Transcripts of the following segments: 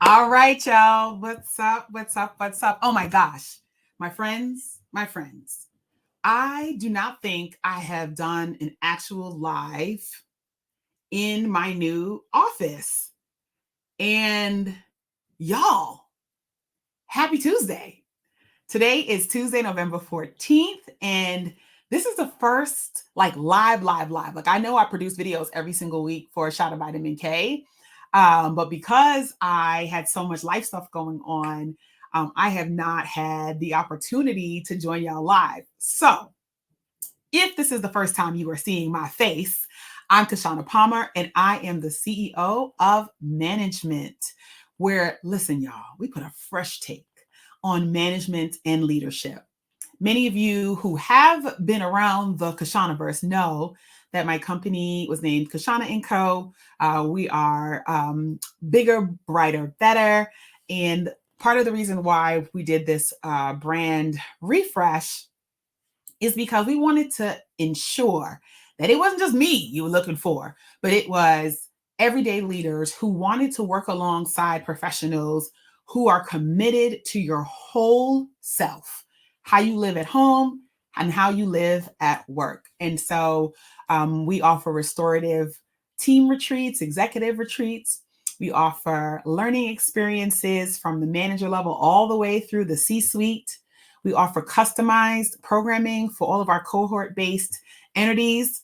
All right, y'all. What's up? What's up? What's up? Oh my gosh. My friends. I do not think I have done an actual live in my new office. And y'all, happy Tuesday. Today is Tuesday, November 14th. And this is the first live. Like I know I produce videos every single week for a shot of vitamin K. But because I had so much life stuff going on, I have not had the opportunity to join y'all live. So if this is the first time you are seeing my face, I'm Kishshana Palmer, and I am the CEO of ManageMint, where, listen, y'all, we put a fresh take on management and leadership. Many of you who have been around the Kishshanaverse know that my company was named Kishshana & Co. We are bigger, brighter, better. And part of the reason why we did this brand refresh is because we wanted to ensure that it wasn't just me you were looking for, but it was everyday leaders who wanted to work alongside professionals who are committed to your whole self, how you live at home and how you live at work. And so we offer restorative team retreats, executive retreats. We offer learning experiences from the manager level all the way through the C-suite. We offer customized programming for all of our cohort-based entities.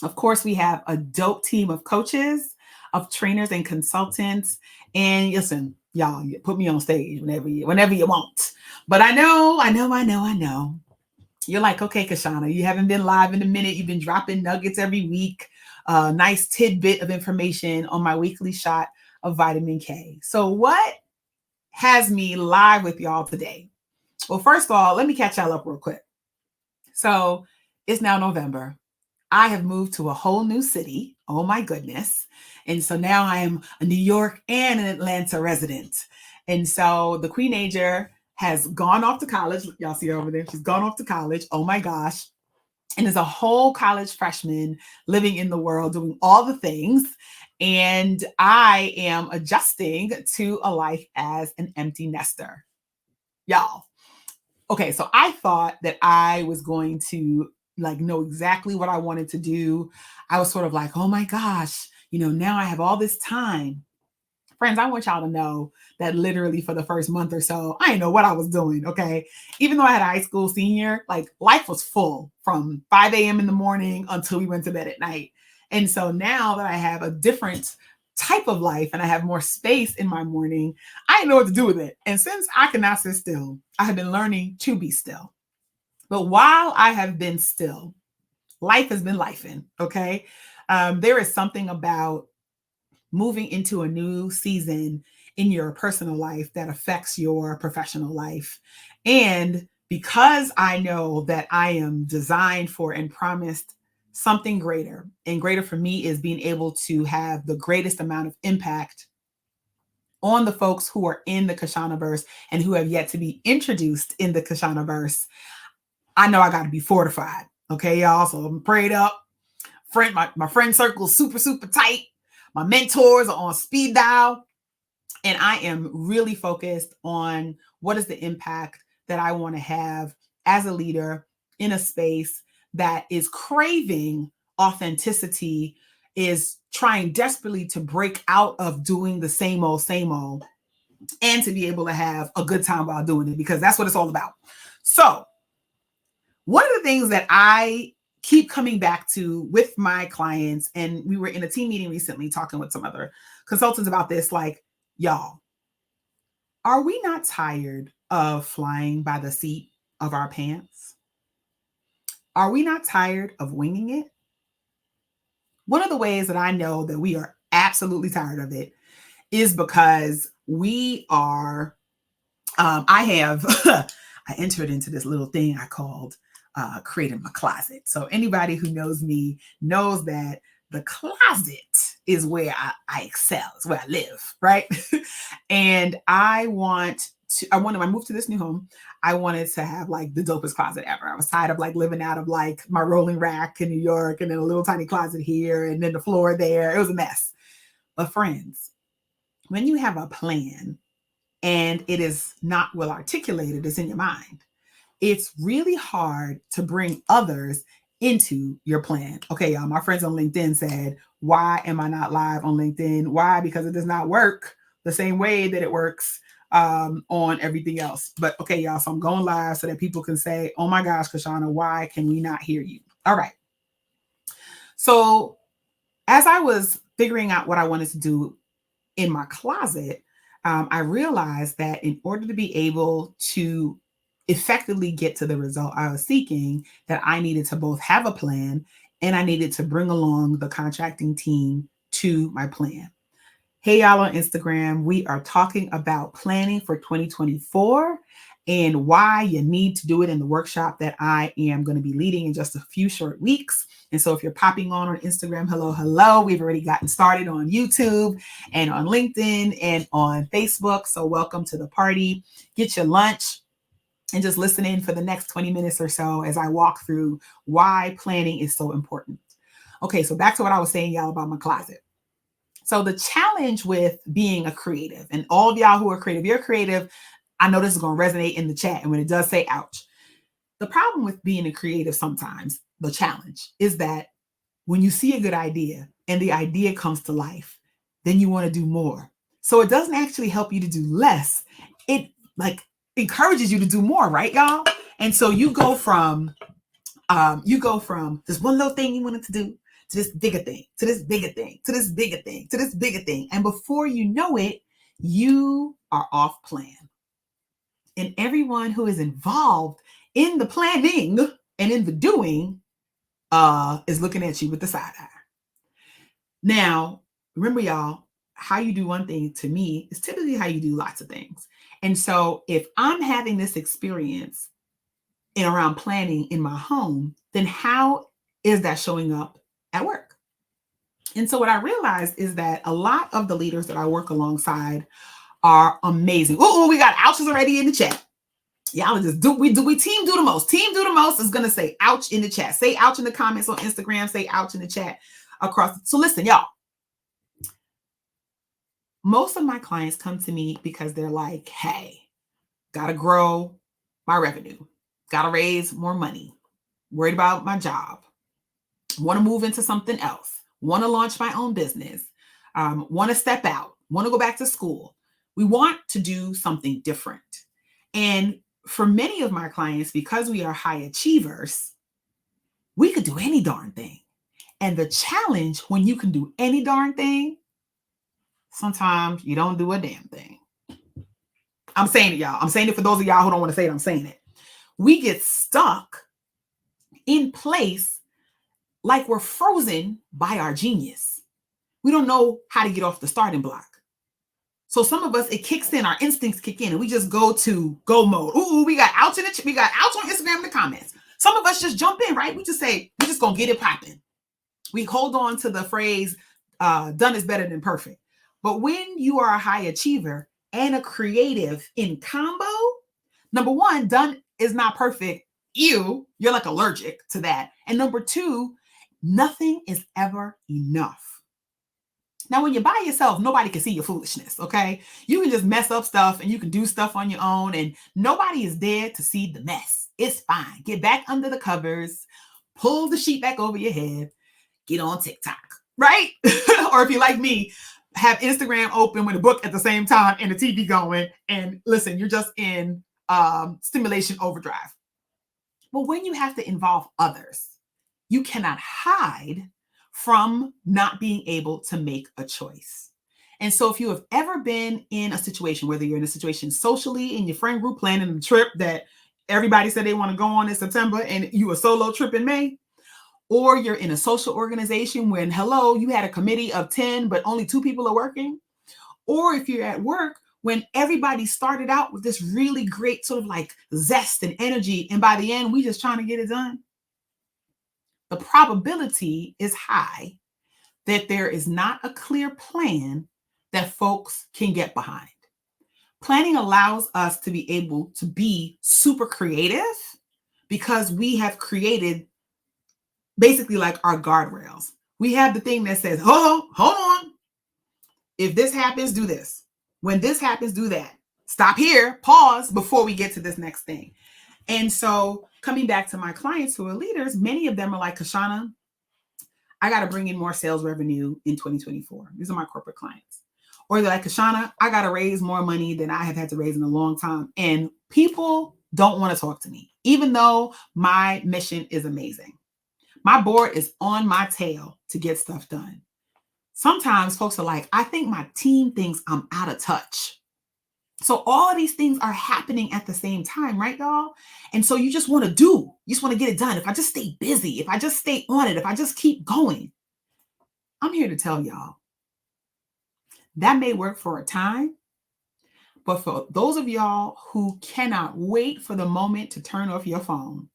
Of course, we have a dope team of coaches, of trainers and consultants. And listen, y'all, you put me on stage whenever you want. But I know. You're like, okay, Kishshana, you haven't been live in a minute. You've been dropping nuggets every week. Nice tidbit of information on my weekly shot of vitamin K. So what has me live with y'all today? Well, first of all, let me catch y'all up real quick. So it's now November. I have moved to a whole new city. Oh my goodness. And so now I am a New York and an Atlanta resident. And so the Queenager has gone off to college. Y'all see her over there. She's gone off to college. Oh my gosh. And is a whole college freshman living in the world, doing all the things. And I am adjusting to a life as an empty nester. Y'all. Okay, so I thought that I was going to know exactly what I wanted to do. I was sort of like, oh my gosh, now I have all this time. Friends, I want y'all to know that literally for the first month or so, I didn't know what I was doing. Okay. Even though I had a high school senior, like life was full from 5 a.m. in the morning until we went to bed at night. And so now that I have a different type of life and I have more space in my morning, I didn't know what to do with it. And since I cannot sit still, I have been learning to be still. But while I have been still, life has been lifing. Okay. There is something about moving into a new season in your personal life that affects your professional life. And because I know that I am designed for and promised something greater, and greater for me is being able to have the greatest amount of impact on the folks who are in the Kishshanaverse and who have yet to be introduced in the Kishshanaverse, I know I got to be fortified. Okay, y'all. So I'm prayed up. My friend circle is super, super tight. My mentors are on speed dial. And I am really focused on what is the impact that I want to have as a leader in a space that is craving authenticity, is trying desperately to break out of doing the same old, and to be able to have a good time while doing it, because that's what it's all about. So one of the things that I keep coming back to with my clients, and we were in a team meeting recently talking with some other consultants about this, like, y'all, are we not tired of flying by the seat of our pants? Are we not tired of winging it? One of the ways that I know that we are absolutely tired of it is because we are, I entered into this little thing I called creating my closet. So anybody who knows me knows that the closet is where I excel. It's where I live, right? And when I moved to this new home, I wanted to have like the dopest closet ever. I was tired of like living out of like my rolling rack in New York and then a little tiny closet here and then the floor there. It was a mess. But friends, when you have a plan and it is not well articulated, it's in your mind, it's really hard to bring others into your plan. Okay, y'all, my friends on LinkedIn said, why am I not live on LinkedIn? Why? Because it does not work the same way that it works on everything else. But okay, y'all, so I'm going live so that people can say, oh my gosh, Kishshana, why can we not hear you? All right. So as I was figuring out what I wanted to do in my closet, I realized that in order to be able to effectively get to the result I was seeking, that I needed to both have a plan and I needed to bring along the contracting team to my plan. Hey, y'all on Instagram, we are talking about planning for 2024 and why you need to do it in the workshop that I am going to be leading in just a few short weeks. And so if you're popping on Instagram, hello, hello. We've already gotten started on YouTube and on LinkedIn and on Facebook. So welcome to the party. Get your lunch and just listen in for the next 20 minutes or so as I walk through why planning is so important. Okay, so back to what I was saying, y'all, about my closet. So the challenge with being a creative, and all of y'all who are creative, you're creative, I know this is going to resonate in the chat. And when it does, say ouch. The problem with being a creative sometimes, the challenge is that when you see a good idea and the idea comes to life, then you want to do more. So it doesn't actually help you to do less. It like encourages you to do more, right, y'all? And so you go from this one little thing you wanted to do to this bigger thing, to this bigger thing, to this bigger thing, to this bigger thing. And before you know it, you are off plan. And everyone who is involved in the planning and in the doing is looking at you with the side eye. Now, remember, y'all, how you do one thing to me is typically how you do lots of things. And so if I'm having this experience in around planning in my home, then how is that showing up at work? And so what I realized is that a lot of the leaders that I work alongside are amazing. Oh, we got ouches already in the chat. Y'all just we team do the most. Team do the most is gonna say ouch in the chat. Say ouch in the comments on Instagram. Say ouch in the chat across. So listen, y'all. Most of my clients come to me because they're like, hey, gotta grow my revenue, gotta raise more money, worried about my job, want to move into something else, want to launch my own business, want to step out, want to go back to school. We want to do something different. And for many of my clients, because we are high achievers, we could do any darn thing. And the challenge when you can do any darn thing, sometimes you don't do a damn thing. I'm saying it, y'all. I'm saying it for those of y'all who don't want to say it. I'm saying it. We get stuck in place like we're frozen by our genius. We don't know how to get off the starting block. So some of us, it kicks in, our instincts kick in, and we just go to go mode. Ooh, we got ouch on Instagram in the comments. Some of us just jump in, right? We just say, we're just gonna get it popping. We hold on to the phrase, done is better than perfect. But when you are a high achiever and a creative in combo, number one, done is not perfect. You're like allergic to that. And number two, nothing is ever enough. Now, when you're by yourself, nobody can see your foolishness, okay? You can just mess up stuff and you can do stuff on your own and nobody is there to see the mess. It's fine. Get back under the covers, pull the sheet back over your head, get on TikTok, right? Or if you're like me, have Instagram open with a book at the same time and the TV going and listen, you're just in stimulation overdrive. But when you have to involve others, you cannot hide from not being able to make a choice. And so if you have ever been in a situation, whether you're in a situation socially in your friend group planning a trip that everybody said they want to go on in September and you a solo trip in May, or you're in a social organization when, hello, you had a committee of 10, but only 2 people are working, or if you're at work when everybody started out with this really great sort of like zest and energy, and by the end, we just trying to get it done. The probability is high that there is not a clear plan that folks can get behind. Planning allows us to be able to be super creative because we have created basically like our guardrails. We have the thing that says, hold on. if this happens, do this. When this happens, do that. Stop here, pause before we get to this next thing. And so coming back to my clients who are leaders, many of them are like, Kishshana, I got to bring in more sales revenue in 2024. These are my corporate clients. Or they're like, Kishshana, I got to raise more money than I have had to raise in a long time. And people don't want to talk to me, even though my mission is amazing. My board is on my tail to get stuff done. Sometimes folks are like, I think my team thinks I'm out of touch. So all of these things are happening at the same time, right, y'all? And so you just want to get it done. If I just stay busy, if I just stay on it, if I just keep going, I'm here to tell y'all that may work for a time, but for those of y'all who cannot wait for the moment to turn off your phone,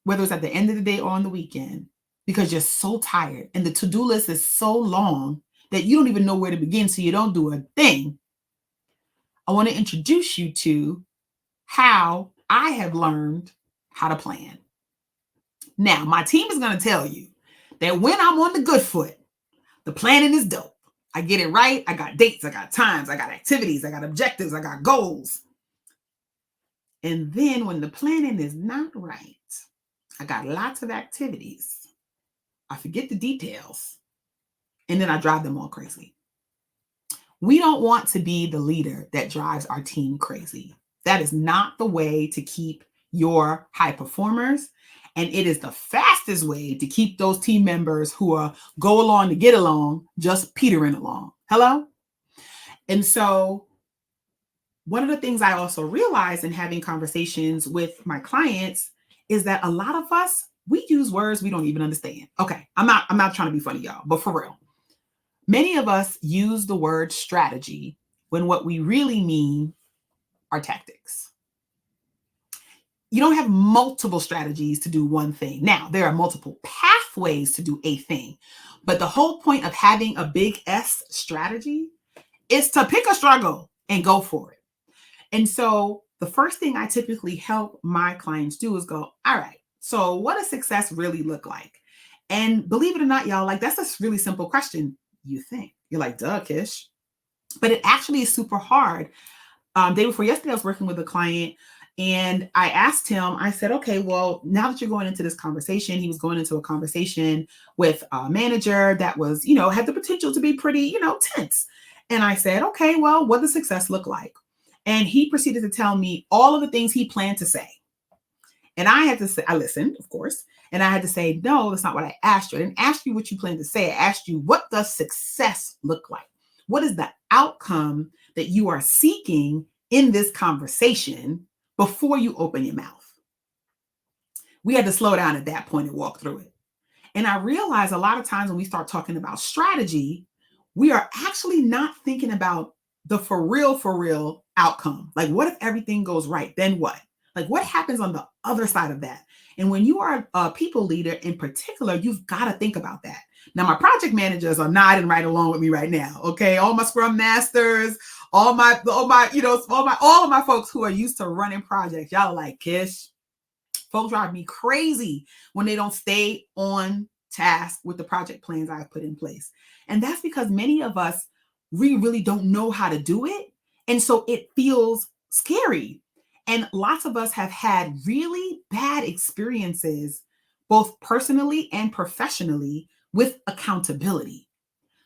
whether it's at the end of the day or on the weekend, because you're so tired and the to-do list is so long that you don't even know where to begin, so you don't do a thing, I want to introduce you to how I have learned how to plan. Now, my team is going to tell you that when I'm on the good foot, the planning is dope. I get it right. I got dates, I got times, I got activities, I got objectives, I got goals. And then when the planning is not right, I got lots of activities. I forget the details. And then I drive them all crazy. We don't want to be the leader that drives our team crazy. That is not the way to keep your high performers. And it is the fastest way to keep those team members who are go along to get along, just petering along. Hello? And so one of the things I also realized in having conversations with my clients is that a lot of us, we use words we don't even understand. Okay, I'm not trying to be funny, y'all, but for real. Many of us use the word strategy when what we really mean are tactics. You don't have multiple strategies to do one thing. Now, there are multiple pathways to do a thing, but the whole point of having a big S strategy is to pick a struggle and go for it. And so the first thing I typically help my clients do is go, all right, so what does success really look like? And believe it or not, y'all, like that's a really simple question. You think you're like, duh, Kish, but it actually is super hard. Day before yesterday, I was working with a client and I asked him, I said, okay, well, now that you're going into this conversation, he was going into a conversation with a manager that was, had the potential to be pretty, tense. And I said, okay, well, what does success look like? And he proceeded to tell me all of the things he planned to say. And I had to say, I listened, of course, and I had to say, no, that's not what I asked you. I didn't ask you what you plan to say. I asked you, what does success look like? What is the outcome that you are seeking in this conversation before you open your mouth? We had to slow down at that point and walk through it. And I realized a lot of times when we start talking about strategy, we are actually not thinking about the for real outcome. Like, what if everything goes right? Then what? Like, what happens on the other side of that? And when you are a people leader in particular, you've got to think about that. Now, my project managers are nodding right along with me right now. Okay. All my scrum masters, all of my folks who are used to running projects, y'all are like, Kish, folks drive me crazy when they don't stay on task with the project plans I've put in place. And that's because many of us, we really don't know how to do it. And so it feels scary. And lots of us have had really bad experiences, both personally and professionally, with accountability.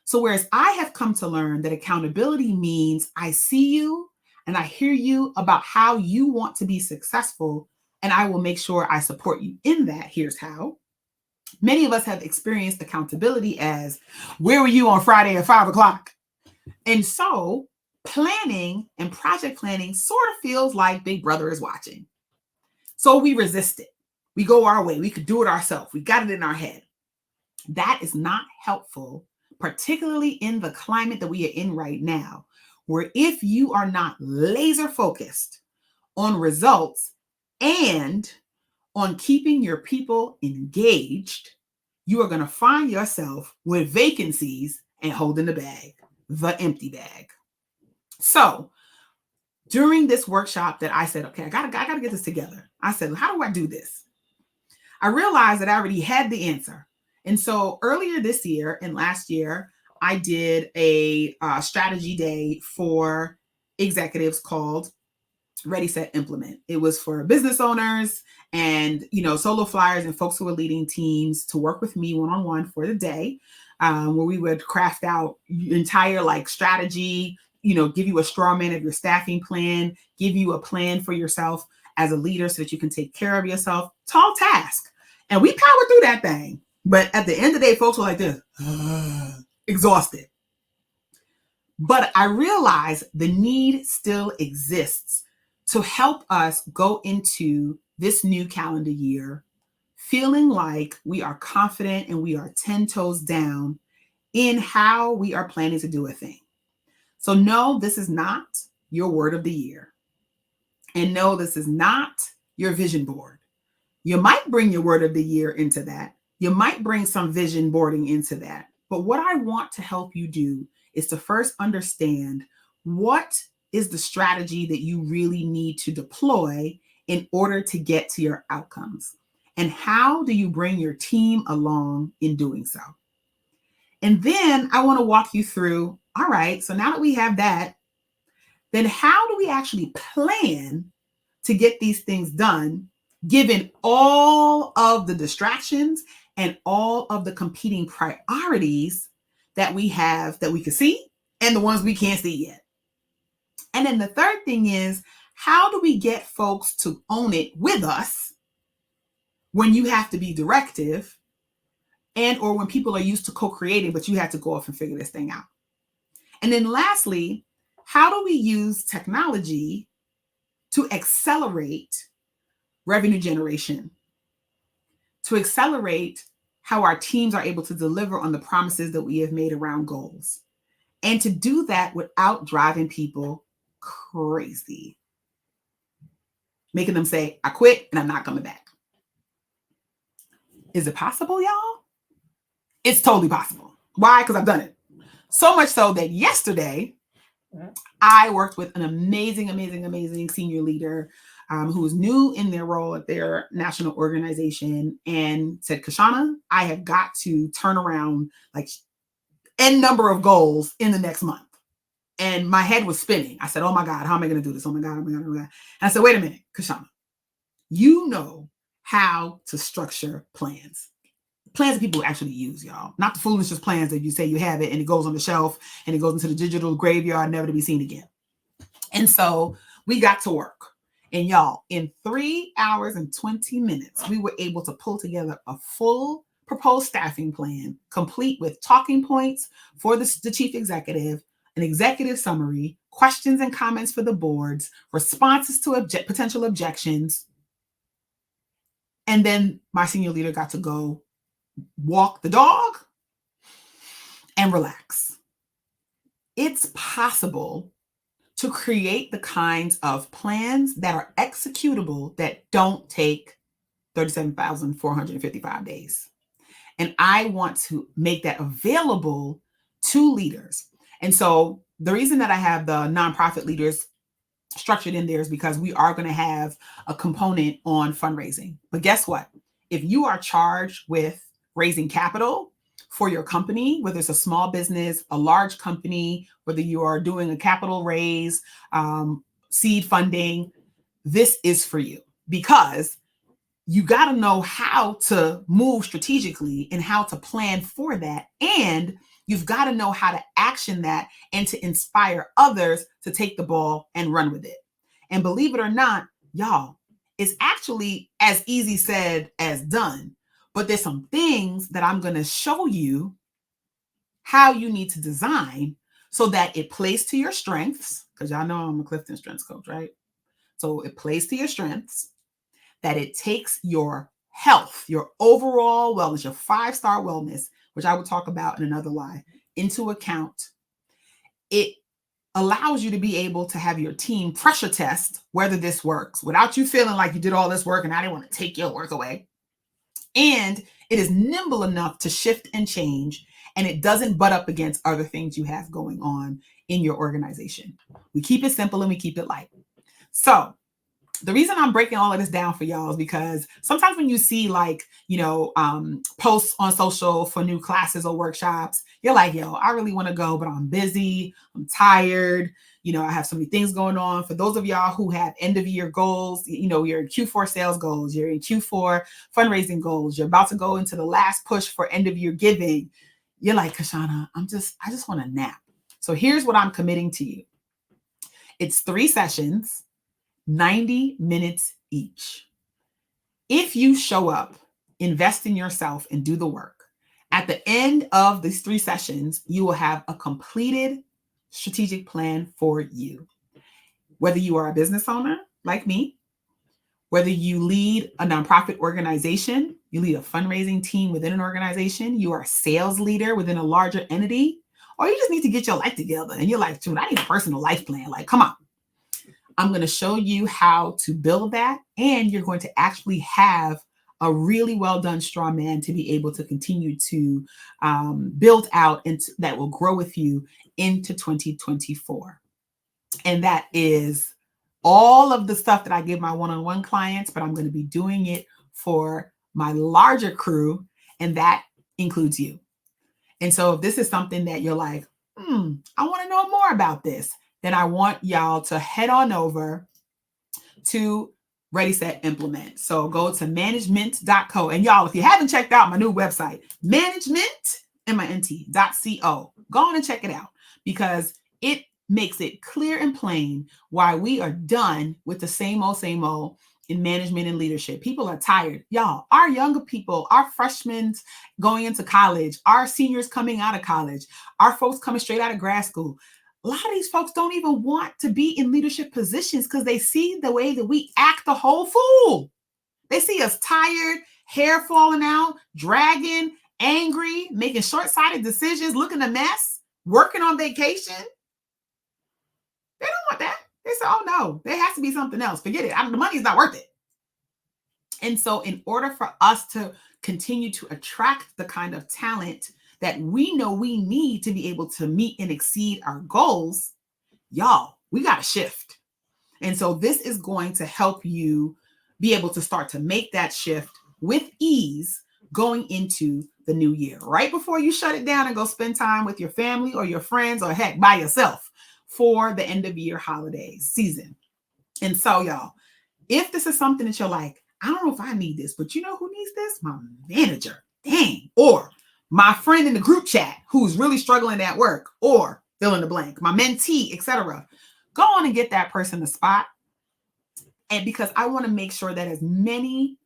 So whereas I have come to learn that accountability means I see you and I hear you about how you want to be successful, and I will make sure I support you in that. Here's how. Many of us have experienced accountability as, where were you on Friday at 5:00? And so planning and project planning sort of feels like Big Brother is watching. So we resist it. We go our way. We could do it ourselves. We got it in our head. That is not helpful, particularly in the climate that we are in right now, where if you are not laser focused on results and on keeping your people engaged, you are going to find yourself with vacancies and holding the bag, the empty bag. So during this workshop that I said, okay, I gotta get this together. I said, how do I do this? I realized that I already had the answer. And so earlier this year and last year, I did a strategy day for executives called Ready, Set, Implement. It was for business owners and, solo flyers and folks who are leading teams to work with me one-on-one for the day, where we would craft out entire strategy, give you a straw man of your staffing plan, give you a plan for yourself as a leader so that you can take care of yourself. Tall task. And we powered through that thing. But at the end of the day, folks were like this, exhausted. But I realized the need still exists to help us go into this new calendar year feeling like we are confident and we are 10 toes down in how we are planning to do a thing. So no, this is not your word of the year. And no, this is not your vision board. You might bring your word of the year into that. You might bring some vision boarding into that. But what I want to help you do is to first understand what is the strategy that you really need to deploy in order to get to your outcomes. And how do you bring your team along in doing so? And then I want to walk you through, all right, so now that we have that, then how do we actually plan to get these things done, given all of the distractions and all of the competing priorities that we have that we can see and the ones we can't see yet? And then the third thing is, how do we get folks to own it with us when you have to be directive and or when people are used to co-creating, but you have to go off and figure this thing out? And then lastly, how do we use technology to accelerate revenue generation, to accelerate how our teams are able to deliver on the promises that we have made around goals, and to do that without driving people crazy, making them say, I quit and I'm not coming back? Is it possible, y'all? It's totally possible. Why? Because I've done it. So much so that yesterday, I worked with an amazing, amazing, amazing senior leader who was new in their role at their national organization and said, Kishshana, I have got to turn around like N number of goals in the next month. And my head was spinning. I said, oh my God, how am I going to do this? Oh my God, oh my God, oh my God. And I said, wait a minute, Kishshana, you know how to structure plans. Plans that people actually use, y'all. Not the foolishness plans that you say you have it and it goes on the shelf and it goes into the digital graveyard, never to be seen again. And so we got to work. And y'all, in 3 hours and 20 minutes, we were able to pull together a full proposed staffing plan, complete with talking points for the chief executive, an executive summary, questions and comments for the boards, responses to potential objections. And then my senior leader got to go walk the dog and relax. It's possible to create the kinds of plans that are executable that don't take 37,455 days. And I want to make that available to leaders. And so the reason that I have the nonprofit leaders structured in there is because we are going to have a component on fundraising. But guess what? If you are charged with raising capital for your company, whether it's a small business, a large company, whether you are doing a capital raise, seed funding, this is for you, because you got to know how to move strategically and how to plan for that. And you've got to know how to action that and to inspire others to take the ball and run with it. And believe it or not, y'all, it's actually as easy said as done. But there's some things that I'm going to show you how you need to design so that it plays to your strengths, because y'all know I'm a Clifton Strengths coach, right? So it plays to your strengths, that it takes your health, your overall wellness, your 5-star wellness, which I will talk about in another live, into account. It allows you to be able to have your team pressure test whether this works without you feeling like you did all this work and I didn't want to take your work away. And it is nimble enough to shift and change, and it doesn't butt up against other things you have going on in your organization. We keep it simple and we keep it light. So The reason I'm breaking all of this down for y'all is because sometimes when you see like, posts on social for new classes or workshops, you're like, yo, I really want to go, but I'm busy. I'm tired. I have so many things going on. For those of y'all who have end of year goals, you're in Q4 sales goals, you're in Q4 fundraising goals, you're about to go into the last push for end of year giving. You're like, Kishshana, I just want to nap. So here's what I'm committing to you. It's 3 sessions, 90 minutes each. If you show up, invest in yourself, and do the work, at the end of these 3 sessions, you will have a completed strategic plan for you. Whether you are a business owner like me, whether you lead a nonprofit organization, you lead a fundraising team within an organization, you are a sales leader within a larger entity, or you just need to get your life together and you're like, dude, I need a personal life plan. Like, come on. I'm going to show you how to build that, and you're going to actually have a really well done straw man to be able to continue to build out and that will grow with you into 2024. And that is all of the stuff that I give my one-on-one clients, but I'm going to be doing it for my larger crew, and that includes you. And so if this is something that you're like, I want to know more about this, then I want y'all to head on over to Ready, Set, Implement. So go to ManageMint.co. And y'all, if you haven't checked out my new website, ManageMint.co, go on and check it out, because it makes it clear and plain why we are done with the same old in management and leadership. People are tired. Y'all, our younger people, our freshmen going into college, our seniors coming out of college, our folks coming straight out of grad school. A lot of these folks don't even want to be in leadership positions because they see the way that we act the whole fool. They see us tired, hair falling out, dragging, angry, making short-sighted decisions, looking a mess, working on vacation. They don't want that. They say, oh no, there has to be something else. Forget it. The money's not worth it. And so in order for us to continue to attract the kind of talent that we know we need to be able to meet and exceed our goals, y'all, we got to shift. And so this is going to help you be able to start to make that shift with ease going into the new year, right before you shut it down and go spend time with your family or your friends, or heck, by yourself for the end of year holidays season. And so y'all, if this is something that you're like, I don't know if I need this, but you know who needs this? My manager, dang, or my friend in the group chat who's really struggling at work, or fill in the blank, my mentee, etc. Go on and get that person a spot. And because I want to make sure that as many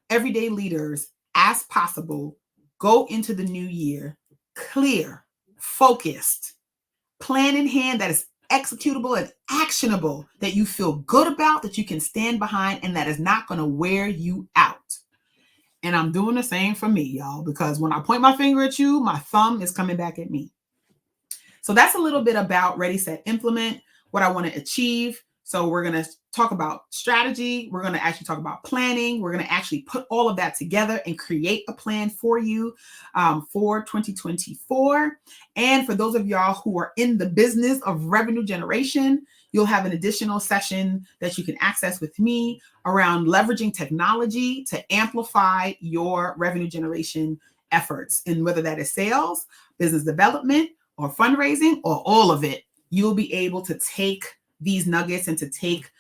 everyday leaders as possible go into the new year clear, focused, plan in hand that is executable and actionable, that you feel good about, that you can stand behind, and that is not going to wear you out. And I'm doing the same for me, y'all, because when I point my finger at you, my thumb is coming back at me. So that's a little bit about Ready, Set, Implement, what I want to achieve. So we're going to talk about strategy. We're going to actually talk about planning. We're going to actually put all of that together and create a plan for you for 2024. And for those of y'all who are in the business of revenue generation, you'll have an additional session that you can access with me around leveraging technology to amplify your revenue generation efforts. And whether that is sales, business development, or fundraising, or all of it, you'll be able to take these nuggets and to take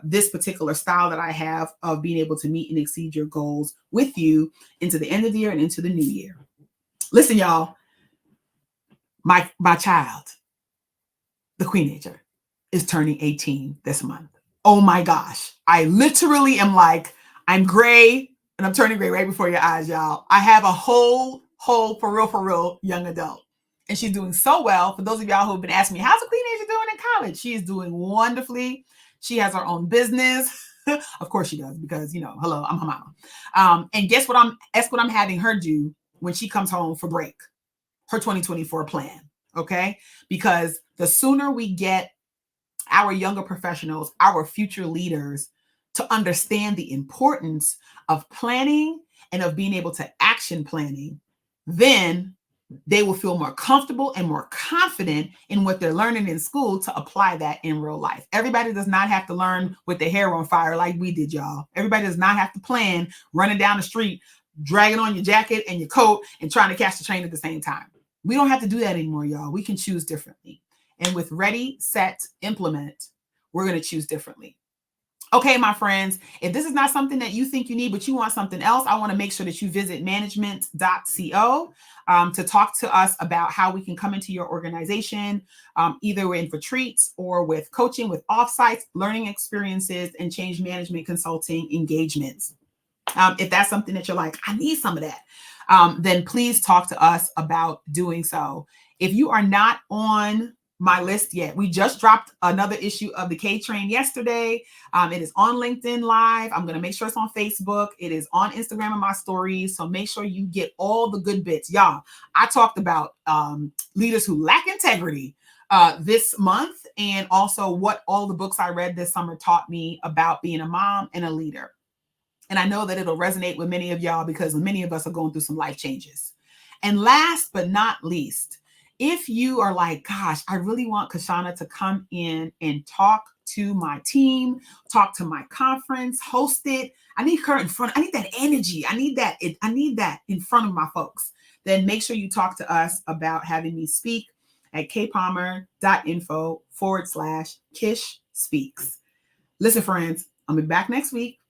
this particular style that I have of being able to meet and exceed your goals with you into the end of the year and into the new year. Listen, y'all, my child, the Queenager, is turning 18 this month. Oh my gosh. I literally am like, I'm gray and I'm turning gray right before your eyes, y'all. I have a whole for real young adult. And she's doing so well. For those of y'all who've been asking me, how's the Queenager doing in college? She is doing wonderfully. She has her own business. Of course she does, because, hello, I'm her mom. And guess what I'm having her do when she comes home for break? Her 2024 plan, okay? Because the sooner we get our younger professionals, our future leaders, to understand the importance of planning and of being able to action planning, then they will feel more comfortable and more confident in what they're learning in school to apply that in real life. Everybody does not have to learn with their hair on fire like we did, y'all. Everybody does not have to plan running down the street, dragging on your jacket and your coat and trying to catch the train at the same time. We don't have to do that anymore, y'all. We can choose differently. And with ready, set, implement, we're going to choose differently. Okay, my friends, if this is not something that you think you need, but you want something else, I want to make sure that you visit ManageMint.co to talk to us about how we can come into your organization, either in for treats or with coaching, with offsites, learning experiences, and change management consulting engagements. If that's something that you're like, I need some of that, then please talk to us about doing so. If you are not on my list yet, we just dropped another issue of the K Train yesterday. It is on LinkedIn Live. I'm going to make sure it's on Facebook. It is on Instagram and my stories. So make sure you get all the good bits. Y'all, I talked about leaders who lack integrity this month, and also what all the books I read this summer taught me about being a mom and a leader. And I know that it'll resonate with many of y'all because many of us are going through some life changes. And last but not least, if you are like, gosh, I really want Kishshana to come in and talk to my team, talk to my conference, host it. I need her in front. I need that energy. I need that in front of my folks. Then make sure you talk to us about having me speak at kpalmer.info/Kish Speaks. Listen, friends, I'll be back next week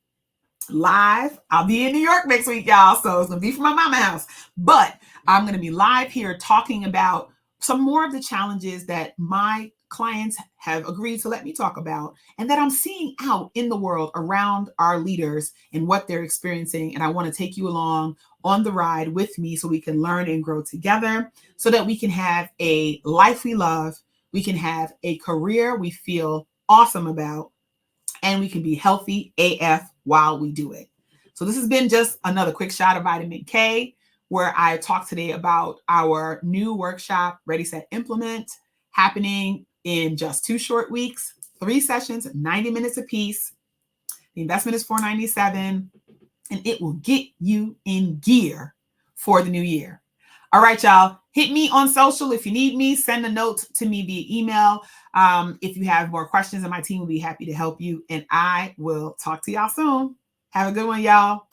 live. I'll be in New York next week, y'all. So it's going to be from my mama house. But I'm going to be live here talking about some more of the challenges that my clients have agreed to let me talk about and that I'm seeing out in the world around our leaders and what they're experiencing. And I want to take you along on the ride with me so we can learn and grow together so that we can have a life we love. We can have a career we feel awesome about, and we can be healthy AF while we do it. So this has been just another quick shot of vitamin K, where I talked today about our new workshop, Ready, Set, Implement, happening in just 2 short weeks, 3 sessions, 90 minutes apiece. The investment is $497, and it will get you in gear for the new year. All right, y'all. Hit me on social if you need me. Send a note to me via email. If you have more questions, and my team will be happy to help you. And I will talk to y'all soon. Have a good one, y'all.